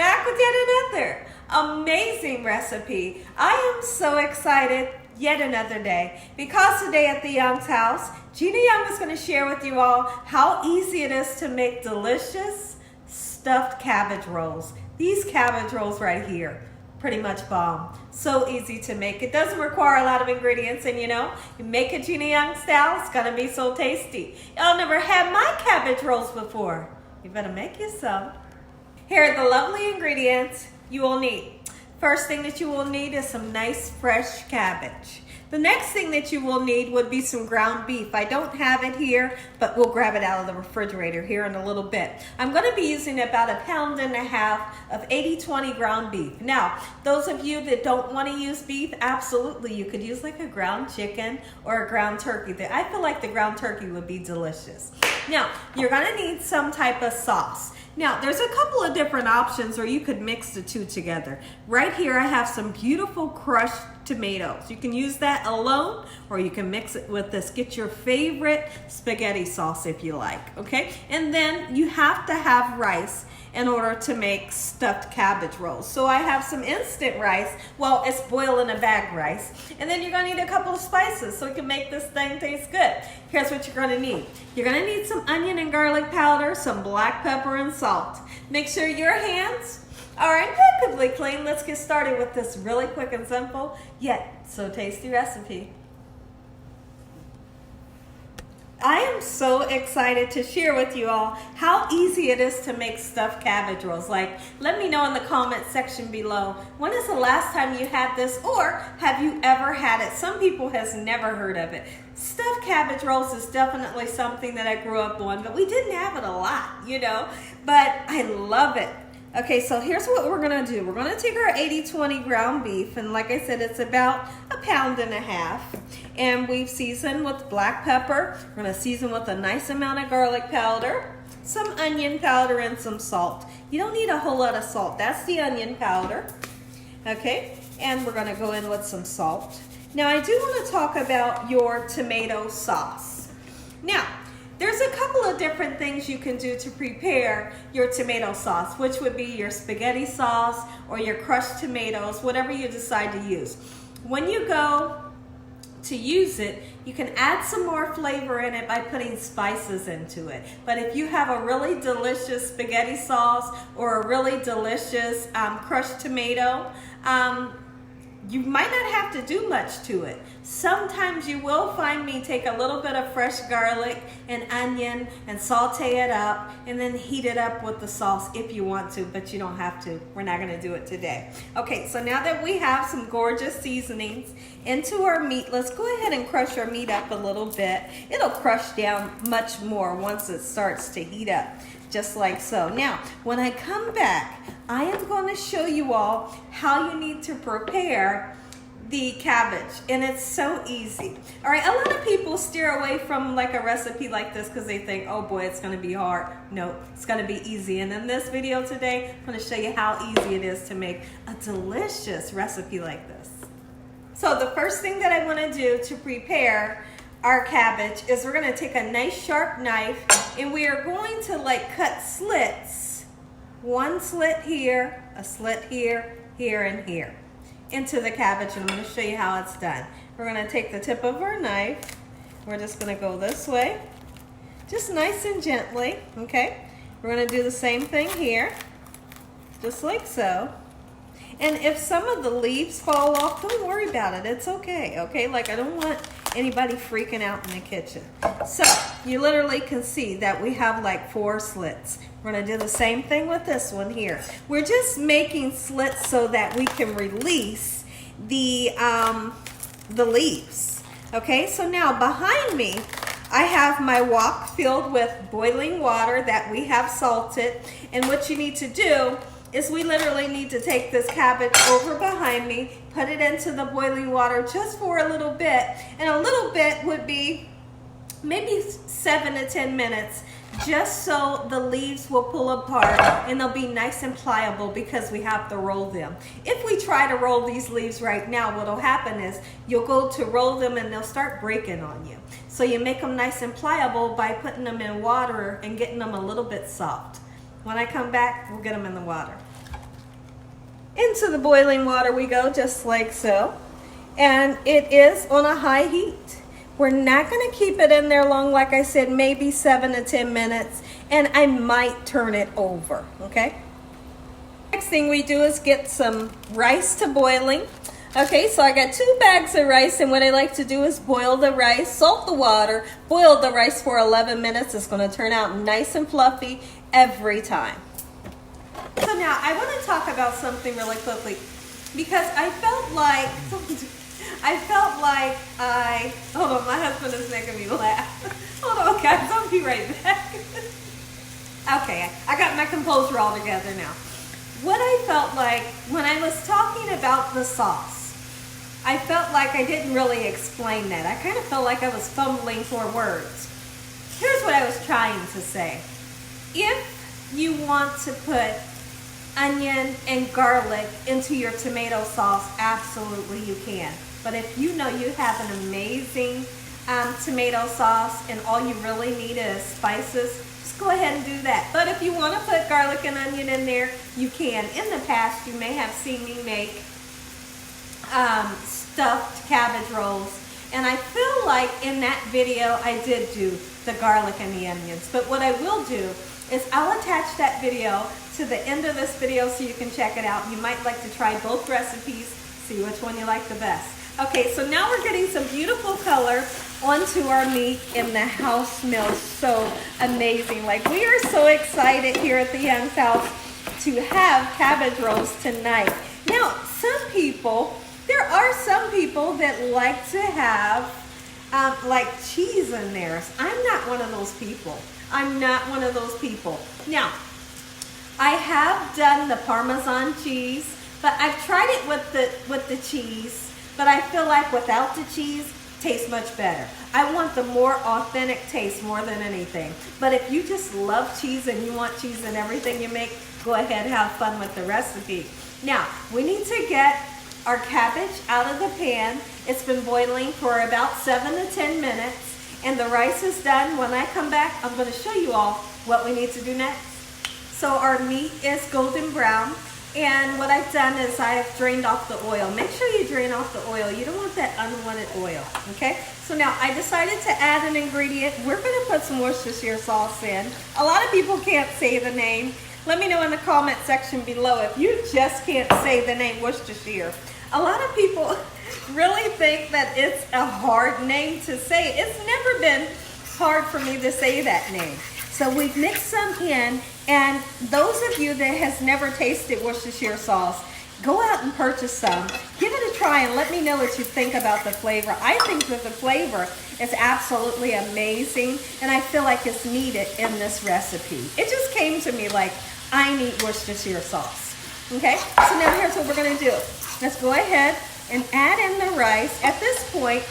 back with yet another amazing recipe. I am so excited yet another day because today at the Young's house, Gina Young is going to share with you all how easy it is to make delicious stuffed cabbage rolls. These cabbage rolls right here, pretty much bomb. So easy to make. It doesn't require a lot of ingredients, and you make it Gina Young style, it's gonna be so tasty. Y'all never had my cabbage rolls before. You better make you some. Here are the lovely ingredients you will need. First thing that you will need is some nice fresh cabbage. The next thing that you will need would be some ground beef. I don't have it here, but we'll grab it out of the refrigerator here in a little bit. I'm going to be using about 1.5 pounds of 80/20 ground beef. Now, those of you that don't want to use beef, absolutely, you could use like a ground chicken or a ground turkey. I feel like the ground turkey would be delicious. Now, you're going to need some type of sauce. Now, there's a couple of different options, or you could mix the two together. Right here, I have some beautiful crushed tomatoes. You can use that alone, or you can mix it with this. Get your favorite spaghetti sauce if you like, okay? And then you have to have rice in order to make stuffed cabbage rolls. So I have some instant rice. Well, it's boiled in a bag rice. And then you're gonna need a couple of spices so you can make this thing taste good. Here's what you're gonna need. You're gonna need some onion and garlic powder, some black pepper and salt. Make sure your hands are impeccably clean. Let's get started with this really quick and simple, yet so tasty recipe. I am so excited to share with you all how easy it is to make stuffed cabbage rolls. Let me know in the comment section below, when is the last time you had this, or have you ever had it? Some people has never heard of it. Stuffed cabbage rolls is definitely something that I grew up on, but we didn't have it a lot, but I love it. Okay, so here's what we're gonna do. We're gonna take our 80/20 ground beef, and like I said, it's about 1.5 pounds. And we've seasoned with black pepper. We're gonna season with a nice amount of garlic powder, some onion powder, and some salt. You don't need a whole lot of salt. That's the onion powder. Okay, and we're gonna go in with some salt. Now, I do wanna talk about your tomato sauce. Now, there's a couple of different things you can do to prepare your tomato sauce, which would be your spaghetti sauce or your crushed tomatoes, whatever you decide to use. When you go to use it, you can add some more flavor in it by putting spices into it. But if you have a really delicious spaghetti sauce or a really delicious crushed tomato, you might not have to do much to it. Sometimes you will find me take a little bit of fresh garlic and onion and saute it up and then heat it up with the sauce if you want to, but you don't have to. We're not gonna do it today. Okay, so now that we have some gorgeous seasonings into our meat, let's go ahead and crush our meat up a little bit. It'll crush down much more once it starts to heat up, just like so. Now, when I come back, I am going to show you all how you need to prepare the cabbage, and it's so easy. All right, a lot of people steer away from like a recipe like this because they think, oh boy, it's going to be hard. No, it's going to be easy. And in this video today, I'm going to show you how easy it is to make a delicious recipe like this. So the first thing that I want to do to prepare our cabbage is we're going to take a nice sharp knife, and we are going to cut slits. One slit here, a slit here, here, and here into the cabbage, and I'm going to show you how it's done. We're going to take the tip of our knife. We're just going to go this way, just nice and gently, okay? We're going to do the same thing here, just like so. And if some of the leaves fall off, don't worry about it. It's okay, okay? I don't want anybody freaking out in the kitchen. So you literally can see that we have 4 slits. We're gonna do the same thing with this one here. We're just making slits so that we can release the leaves. Okay, so now behind me, I have my wok filled with boiling water that we have salted. And what you need to do is we literally need to take this cabbage over behind me, put it into the boiling water just for a little bit. And a little bit would be maybe 7 to 10 minutes, just so the leaves will pull apart and they'll be nice and pliable because we have to roll them. If we try to roll these leaves right now, what'll happen is you'll go to roll them and they'll start breaking on you. So you make them nice and pliable by putting them in water and getting them a little bit soft. When I come back, we'll get them in the water. Into the boiling water we go, just like so. And it is on a high heat. We're not going to keep it in there long, like I said, maybe 7 to 10 minutes, and I might turn it over, okay? Next thing we do is get some rice to boiling. Okay, so I got 2 bags of rice, and what I like to do is boil the rice, salt the water, boil the rice for 11 minutes. It's going to turn out nice and fluffy every time. So now I want to talk about something really quickly, because I felt like hold on, my husband is making me laugh. Hold on, guys, I'll be right back. Okay, I got my composure all together now. What I felt like when I was talking about the sauce, I felt like I didn't really explain that. I kind of felt like I was fumbling for words. Here's what I was trying to say. If you want to put onion and garlic into your tomato sauce, absolutely you can. But if you know you have an amazing tomato sauce and all you really need is spices, just go ahead and do that. But if you want to put garlic and onion in there, you can. In the past, you may have seen me make stuffed cabbage rolls. And I feel like in that video, I did do the garlic and the onions. But what I will do is I'll attach that video to the end of this video so you can check it out. You might like to try both recipes, see which one you like the best. Okay, so now we're getting some beautiful color onto our meat, and the house smells so amazing. Like, we are so excited here at the Young's house to have cabbage rolls tonight. Now, there are some people that like to have like cheese in theirs. I'm not one of those people. I'm not one of those people. Now, I have done the Parmesan cheese, but I've tried it with the cheese, but I feel like without the cheese, tastes much better. I want the more authentic taste more than anything. But if you just love cheese and you want cheese in everything you make, go ahead and have fun with the recipe. Now, we need to get our cabbage out of the pan. It's been boiling for about 7 to 10 minutes, and the rice is done. When I come back, I'm going to show you all what we need to do next. So our meat is golden brown, and what I've done is I've drained off the oil. Make sure you drain off the oil. You don't want that unwanted oil, okay? So now I decided to add an ingredient. We're going to put some Worcestershire sauce in. A lot of people can't say the name. Let me know in the comment section below if you just can't say the name Worcestershire. A lot of people really think that it's a hard name to say. It's never been hard for me to say that name. So we've mixed some in, and those of you that has never tasted Worcestershire sauce, go out and purchase some. Give it a try and let me know what you think about the flavor. I think that the flavor is absolutely amazing, and I feel like it's needed in this recipe. It just came to me like, I need Worcestershire sauce. Okay, so now here's what we're gonna do. Let's go ahead and add in the rice. At this point,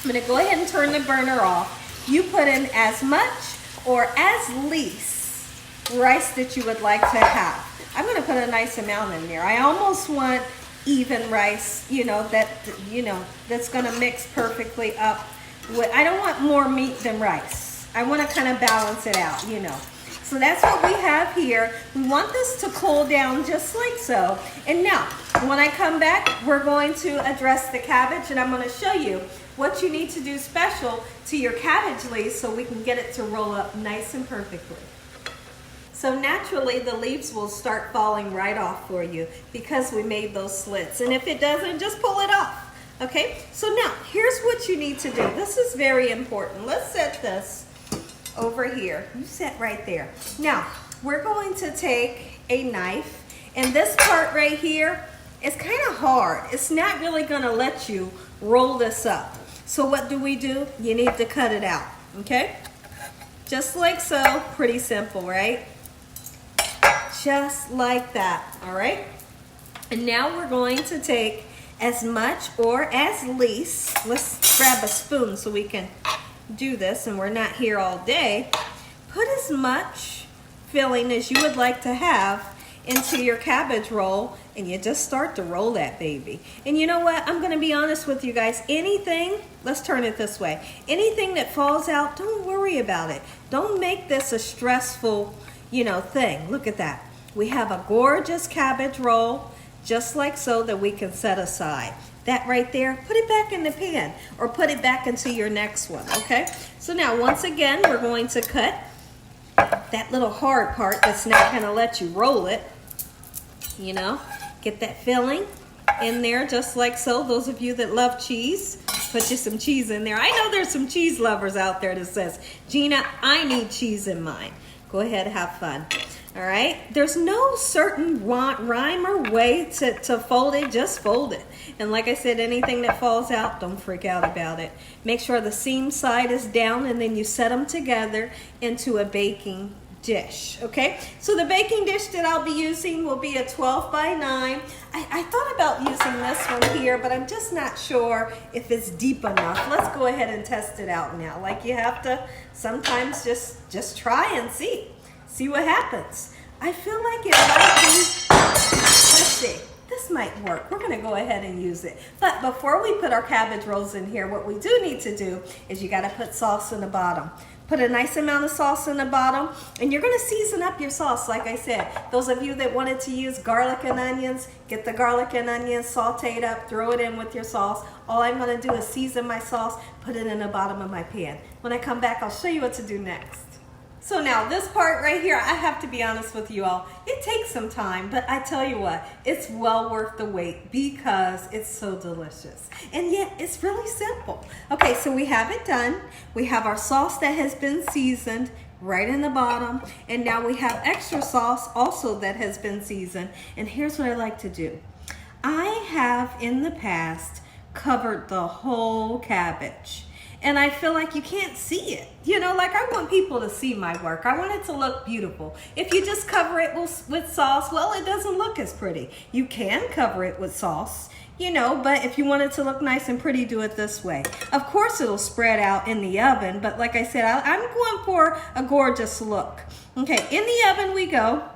I'm gonna go ahead and turn the burner off. You put in as much or as least rice that you would like to have. I'm gonna put a nice amount in there. I almost want even rice, that's gonna mix perfectly up with, I don't want more meat than rice. I wanna kind of balance it out, So that's what we have here. We want this to cool down just like so. And now, when I come back, we're going to address the cabbage, and I'm gonna show you what you need to do special to your cabbage leaves so we can get it to roll up nice and perfectly. So naturally, the leaves will start falling right off for you because we made those slits. And if it doesn't, just pull it off, okay? So now, here's what you need to do. This is very important. Let's set this over here. You sit right there. Now, we're going to take a knife, and this part right here is kind of hard. It's not really gonna let you roll this up. So what do? You need to cut it out, okay? Just like so, pretty simple, right? Just like that, all right? And now we're going to take as much or as least, let's grab a spoon so we can do this and we're not here all day. Put as much filling as you would like to have into your cabbage roll, and you just start to roll that baby. And you know what? I'm gonna be honest with you guys. Anything, let's turn it this way. Anything that falls out, don't worry about it. Don't make this a stressful, thing. Look at that. We have a gorgeous cabbage roll, just like so, that we can set aside. That right there, put it back in the pan or put it back into your next one, okay? So now, once again, we're going to cut that little hard part that's not gonna let you roll it, you know, get that filling in there just like so. Those of you that love cheese, put you some cheese in there. I know there's some cheese lovers out there that says, Gina, I need cheese in mine. Go ahead, have fun. All right, there's no certain rhyme or way to fold it, just fold it. And like I said, anything that falls out, don't freak out about it. Make sure the seam side is down, and then you set them together into a baking dish, okay? So the baking dish that I'll be using will be a 12 by 9. I thought about using this one here, but I'm just not sure if it's deep enough. Let's go ahead and test it out now. Like, you have to sometimes just try and see what happens. I feel like it might be, let's see, this might work. We're gonna go ahead and use it. But before we put our cabbage rolls in here, what we do need to do is you gotta put sauce in the bottom. Put a nice amount of sauce in the bottom, and you're gonna season up your sauce, like I said. Those of you that wanted to use garlic and onions, get the garlic and onions sauteed up, throw it in with your sauce. All I'm gonna do is season my sauce, put it in the bottom of my pan. When I come back, I'll show you what to do next. So now this part right here, I have to be honest with you all, it takes some time, but I tell you what, it's well worth the wait because it's so delicious. And yet it's really simple. Okay, so we have it done. We have our sauce that has been seasoned right in the bottom. And now we have extra sauce also that has been seasoned. And here's what I like to do. I have in the past covered the whole cabbage. And I feel like you can't see it. You know, like, I want people to see my work. I want it to look beautiful. If you just cover it with sauce, well, it doesn't look as pretty. You can cover it with sauce, you know, but if you want it to look nice and pretty, do it this way. Of course, it'll spread out in the oven, but like I said, I'm going for a gorgeous look. Okay, in the oven we go.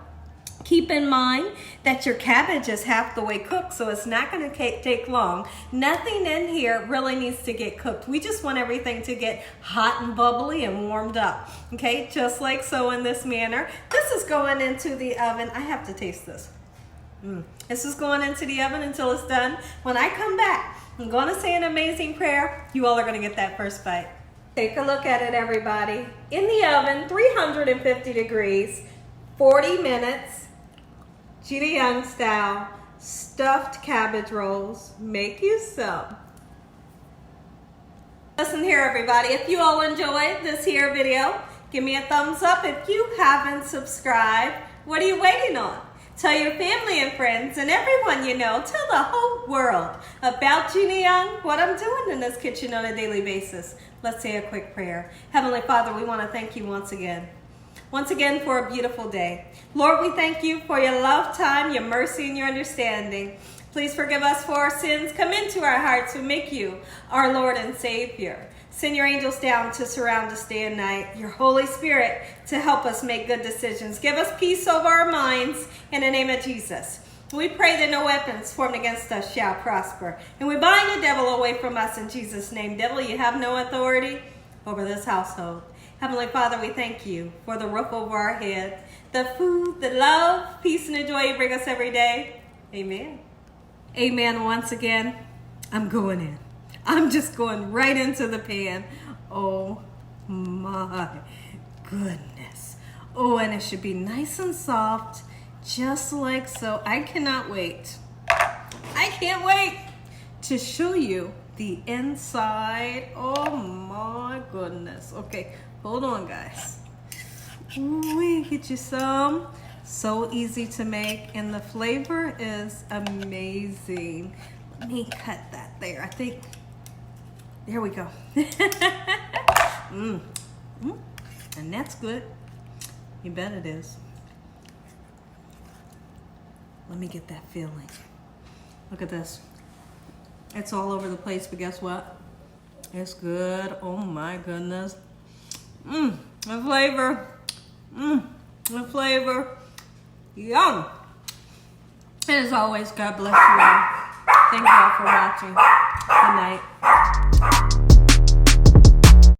Keep in mind that your cabbage is half the way cooked, so it's not going to take long. Nothing in here really needs to get cooked. We just want everything to get hot and bubbly and warmed up. Okay, just like so in this manner. This is going into the oven. I have to taste this. This is going into the oven until it's done. When I come back, I'm going to say an amazing prayer. You all are going to get that first bite. Take a look at it, everybody. In the oven, 350 degrees, 40 minutes. Gina Young style, stuffed cabbage rolls. Make you some. Listen here, everybody. If you all enjoyed this here video, give me a thumbs up. If you haven't subscribed, what are you waiting on? Tell your family and friends and everyone you know, tell the whole world about Gina Young, what I'm doing in this kitchen on a daily basis. Let's say a quick prayer. Heavenly Father, we want to thank you once again for a beautiful day. Lord, we thank you for your love, time, your mercy, and your understanding. Please forgive us for our sins. Come into our hearts and make you our Lord and Savior. Send your angels down to surround us day and night. Your Holy Spirit to help us make good decisions. Give us peace over our minds in the name of Jesus. We pray that no weapons formed against us shall prosper. And we bind the devil away from us in Jesus' name. Devil, you have no authority over this household. Heavenly Father, we thank you for the roof over our head, the food, the love, peace, and the joy you bring us every day. Amen. Amen. Once again, I'm going in. I'm just going right into the pan. Oh my goodness. Oh, and it should be nice and soft, just like so. I cannot wait. I can't wait to show you the inside. Oh my goodness. Okay, hold on, guys. Ooh, get you some. So easy to make, and the flavor is amazing. Let me cut that there. I think, there we go. And that's good. You bet it is. Let me get that feeling. Look at this. It's all over the place, but guess what? It's good. Oh my goodness. The flavor. The flavor. Yum. And as always, God bless you all. Thank you all for watching. Good night.